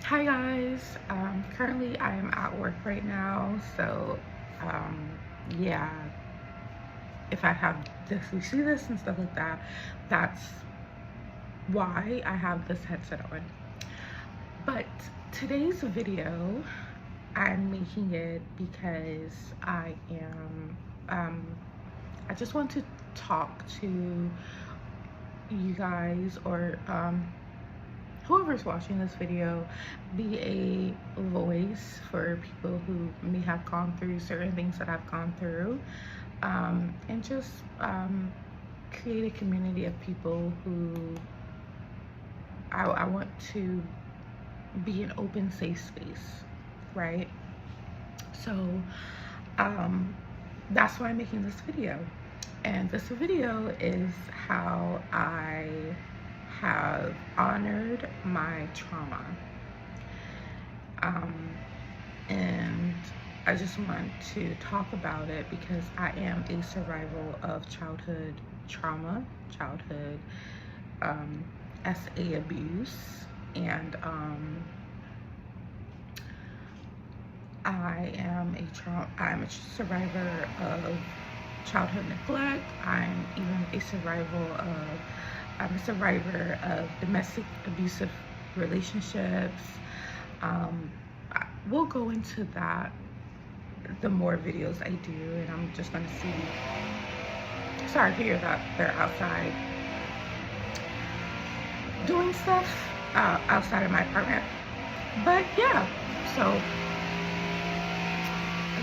Hi guys, currently I am at work right now, so um, yeah, if I have this, you see this and stuff like that, that's why I have this headset on. But today's video, I'm making it because um, I just want to talk to you guys or whoever's watching this video, be a voice for people who may have gone through certain things that I've gone through, and just create a community of people who I want to be an open, safe space, right? So um, that's why I'm making this video. And this video is how I have honored my trauma. Um, and I just want to talk about it because I am a survival of childhood trauma, childhood um, SA abuse, and I'm a survivor of childhood neglect. I'm a survivor of domestic abusive relationships. Um, we'll go into that the more videos I do, and I'm just gonna see. Sorry to hear that they're outside doing stuff outside of my apartment. But yeah, so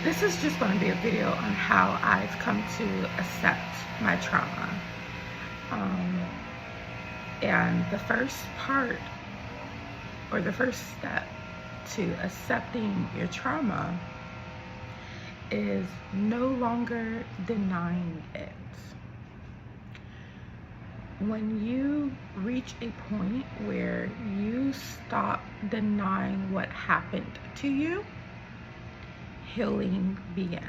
this is just going to be a video on how I've come to accept my trauma. And the first part, or the first step to accepting your trauma, is no longer denying it. When you reach a point where you stop denying what happened to you, healing begins.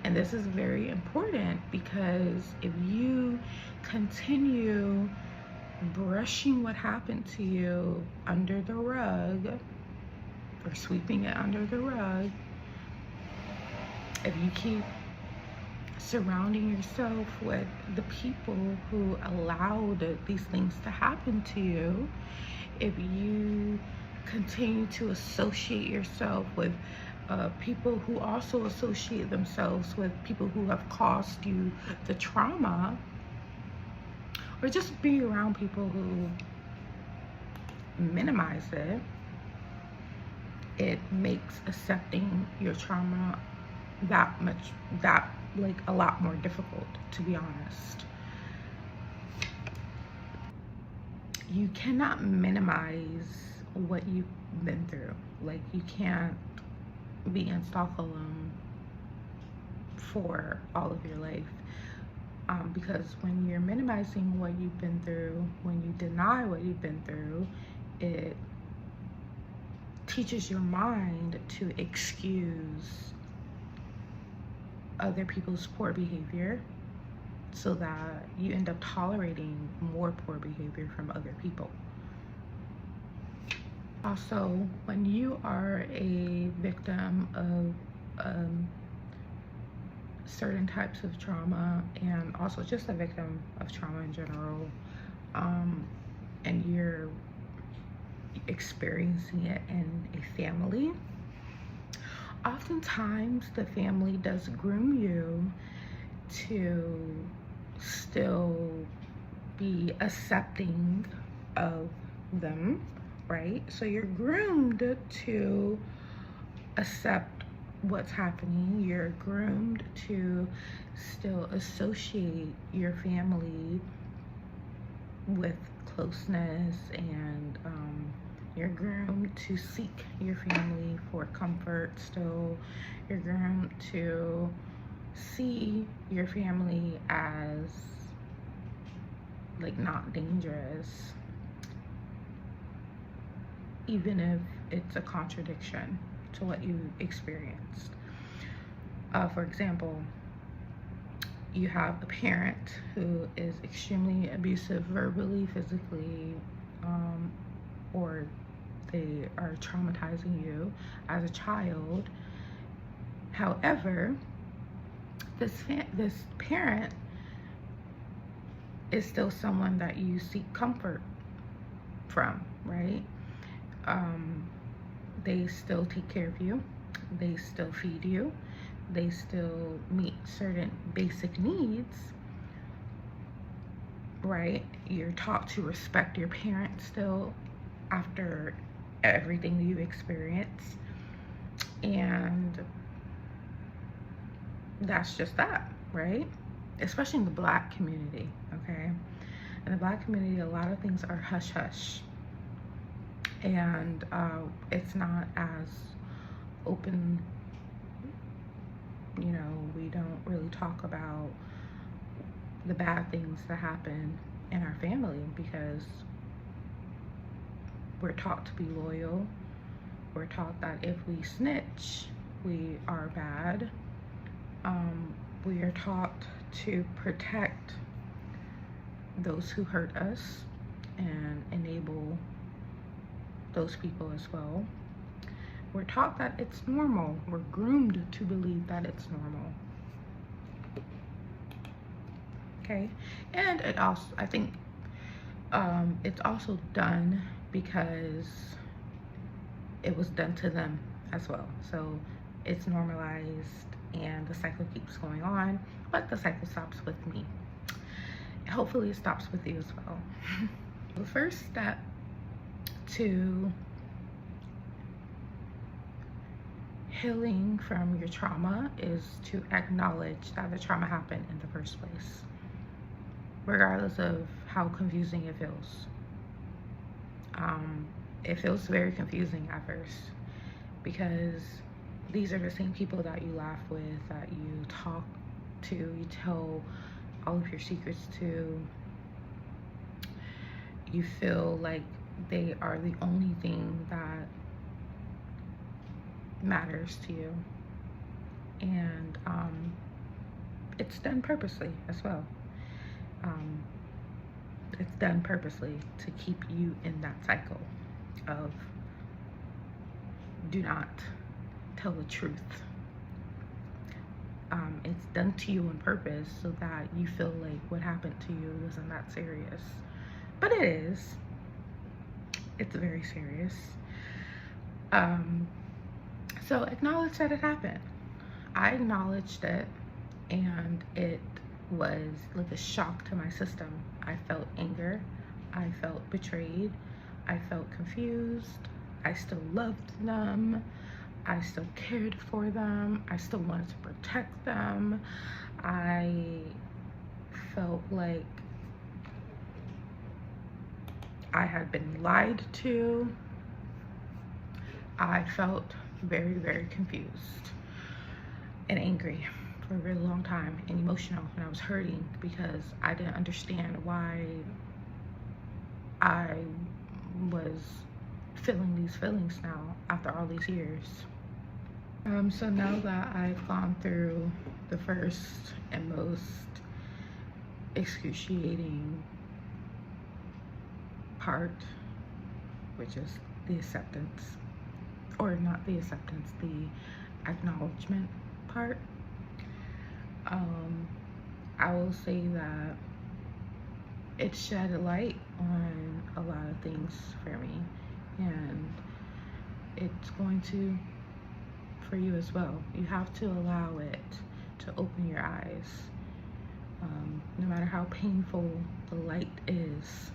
And this is very important because if you continue brushing what happened to you under the rug, or sweeping it under the rug, if you keep surrounding yourself with the people who allowed these things to happen to you, if you continue to associate yourself with people who also associate themselves with people who have caused you the trauma, or just be around people who minimize it, it makes accepting your trauma that like a lot more difficult, to be honest. You cannot minimize what you've been through. Like, you can't be in Stockholm for all of your life, because when you're minimizing what you've been through, when you deny what you've been through, it teaches your mind to excuse other people's poor behavior, so that you end up tolerating more poor behavior from other people. Also, when you are a victim of certain types of trauma, and also just a victim of trauma in general, and you're experiencing it in a family, oftentimes the family does groom you to still be accepting of them, right? So you're groomed to accept what's happening. You're groomed to still associate your family with closeness, and you're groomed to seek your family for comfort still. You're groomed to see your family as like not dangerous, even if it's a contradiction to what you experienced. For example, you have a parent who is extremely abusive verbally, physically, they are traumatizing you as a child. However, this parent is still someone that you seek comfort from, right? They still take care of you. They still feed you. They still meet certain basic needs, right? You're taught to respect your parents still after everything that you've experienced. And that's just that, right? Especially in the Black community, okay? In the Black community, a lot of things are hush-hush. And it's not as open, you know, we don't really talk about the bad things that happen in our family because we're taught to be loyal. We're taught that if we snitch, we are bad. We are taught to protect those who hurt us and enable those people as well. We're taught that it's normal. We're groomed to believe that it's normal. Okay, and it also, I think, it's also done because it was done to them as well. So it's normalized and the cycle keeps going on, but the cycle stops with me. Hopefully it stops with you as well. The first step to healing from your trauma is to acknowledge that the trauma happened in the first place, regardless of how confusing it feels. It feels very confusing at first because these are the same people that you laugh with, that you talk to, you tell all of your secrets to. You feel like they are the only thing that matters to you. And it's done purposely as well. It's done purposely to keep you in that cycle of do not tell the truth. It's done to you on purpose so that you feel like what happened to you isn't that serious. But it is. It's very serious. So acknowledge that it happened. I acknowledged it, and it was like a shock to my system. I felt anger. I felt betrayed. I felt confused. I still loved them. I still cared for them. I still wanted to protect them. I felt like I had been lied to. I felt very, very confused and angry for a really long time and emotional, and I was hurting because I didn't understand why I was feeling these feelings now after all these years. So now that I've gone through the first and most excruciating part, which is the acceptance, or not the acceptance, the acknowledgement part, I will say that it shed a light on a lot of things for me, and it's going to for you as well. You have to allow it to open your eyes. No matter how painful the light is,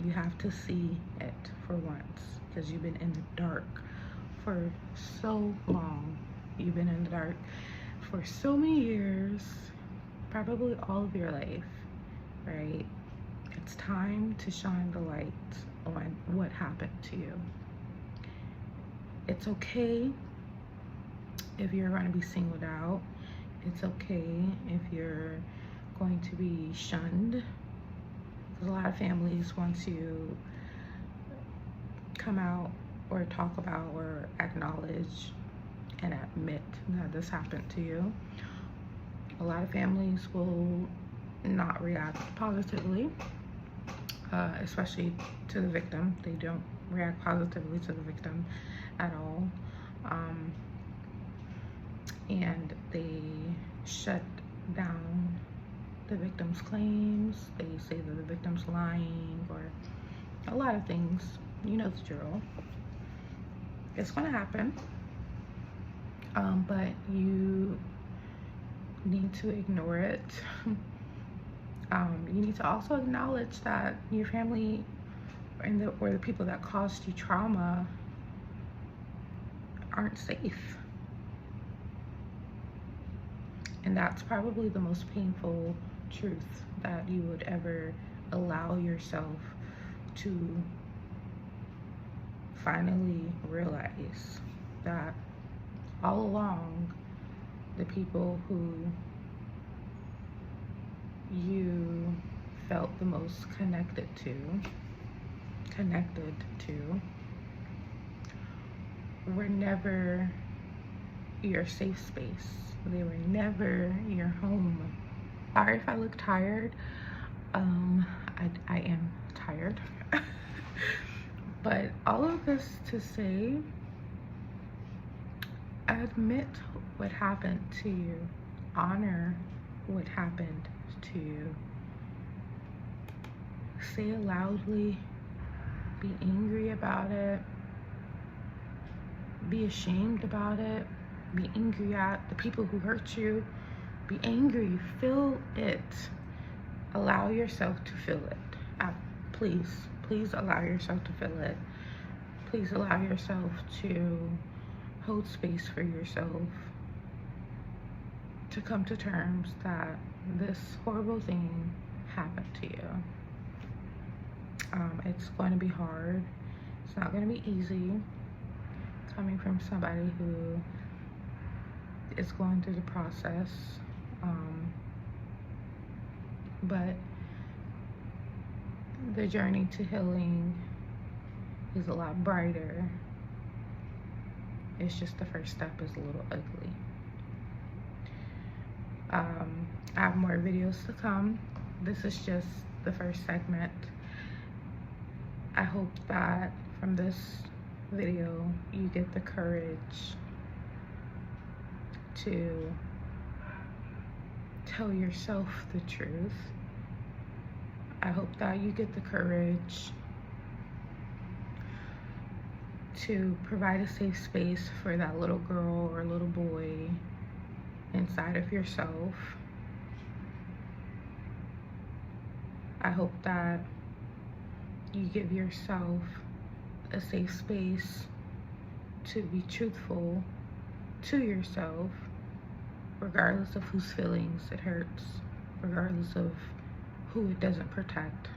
you have to see it for once, because you've been in the dark for so long. You've been in the dark for so many years, probably all of your life, right? It's time to shine the light on what happened to you. It's okay if you're going to be singled out. It's okay if you're going to be shunned. Because a lot of families, once you come out or talk about or acknowledge and admit that this happened to you, a lot of families will not react positively. especially to the victim. They don't react positively to the victim at all. And they shut down the victim's claims. They say that the victim's lying, or a lot of things. You know the drill. It's gonna happen, but you need to ignore it. You need to also acknowledge that your family or the people that caused you trauma aren't safe. And that's probably the most painful truth that you would ever allow yourself to finally realize, that all along, the people who you felt the most connected to were never your safe space. They were never your home. Sorry if I look tired. I am tired. But all of this to say, admit what happened to you. Honor what happened to you. Say it loudly. Be angry about it. Be ashamed about it. Be angry at the people who hurt you. Be angry. Feel it. Allow yourself to feel it. Please allow yourself to feel it. Please allow yourself to hold space for yourself, to come to terms that this horrible thing happened to you. It's going to be hard. It's not going to be easy, coming from somebody who is going through the process. But the journey to healing is a lot brighter. It's just the first step is a little ugly. I have more videos to come. This is just the first segment. I hope that from this video you get the courage to tell yourself the truth. I hope that you get the courage to provide a safe space for that little girl or little boy inside of yourself. I hope that you give yourself a safe space to be truthful to yourself, regardless of whose feelings it hurts, regardless of who it doesn't protect.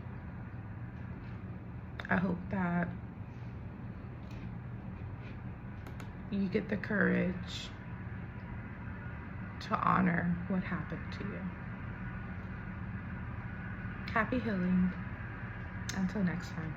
I hope that you get the courage to honor what happened to you. Happy healing. Until next time.